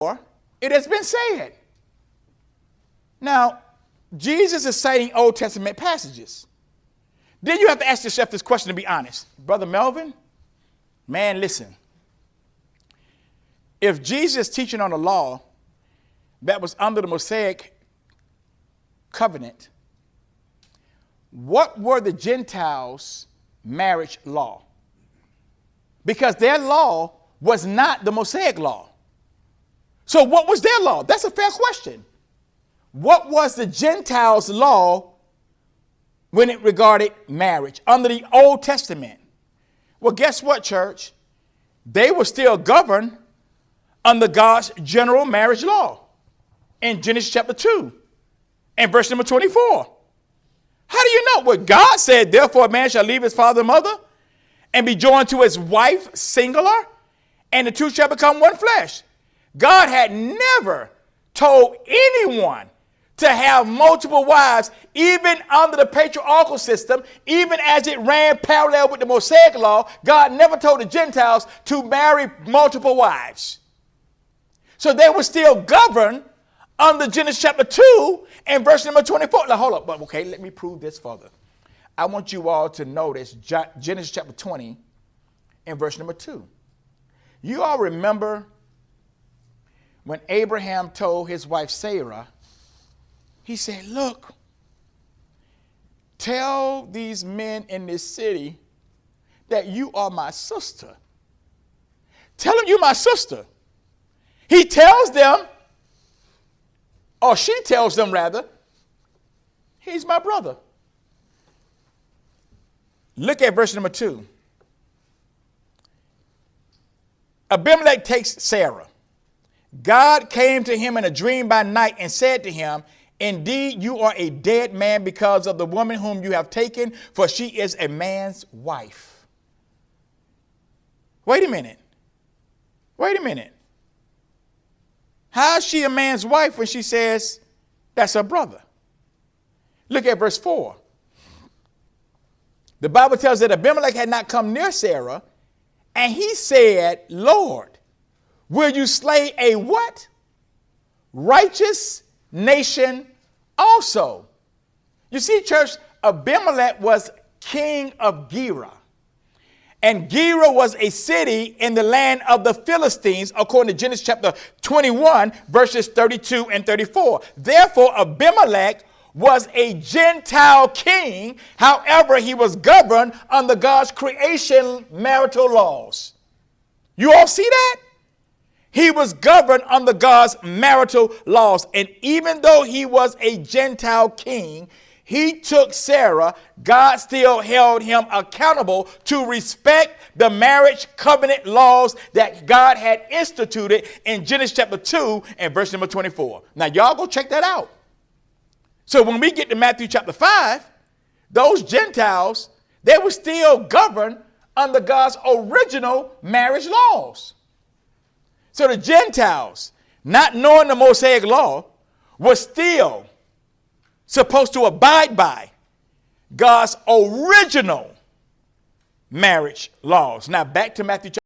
it has been said. Now, Jesus is citing Old Testament passages. Then you have to ask yourself this question to be honest. Brother Melvin, man, listen. If Jesus is teaching on a law that was under the Mosaic Covenant, what were the Gentiles' marriage law? Because their law was not the Mosaic law. So what was their law? That's a fair question. What was the Gentiles' law when it regarded marriage under the Old Testament? Well, guess what, church? They were still governed under God's general marriage law in Genesis chapter 2 and verse number 24. How do you know? Well, God said, therefore a man shall leave his father and mother and be joined to his wife, singular, and the two shall become one flesh. God had never told anyone to have multiple wives, even under the patriarchal system, even as it ran parallel with the Mosaic law. God never told the Gentiles to marry multiple wives. So they were still governed under Genesis chapter 2 and verse number 24. Now, hold up. But okay, let me prove this further. I want you all to notice Genesis chapter 20 and verse number 2. You all remember when Abraham told his wife Sarah, he said, look, tell these men in this city that you are my sister. Tell them you're my sister. He tells them, or she tells them rather, he's my brother. Look at verse number 2. Abimelech takes Sarah. God came to him in a dream by night and said to him, indeed, you are a dead man because of the woman whom you have taken, for she is a man's wife. Wait a minute. Wait a minute. How is she a man's wife when she says that's her brother? Look at verse 4. The Bible tells that Abimelech had not come near Sarah, and he said, Lord, will you slay a what? Righteous nation also. You see, church, Abimelech was king of Gerar. And Gerar was a city in the land of the Philistines, according to Genesis chapter 21, verses 32 and 34. Therefore, Abimelech was a Gentile king. However, he was governed under God's creation marital laws. You all see that? He was governed under God's marital laws. And even though he was a Gentile king, he took Sarah. God still held him accountable to respect the marriage covenant laws that God had instituted in Genesis chapter 2 and verse number 24. Now, y'all go check that out. So when we get to Matthew chapter 5, those Gentiles, they were still governed under God's original marriage laws. So the Gentiles, not knowing the Mosaic law, were still supposed to abide by God's original marriage laws. Now back to Matthew chapter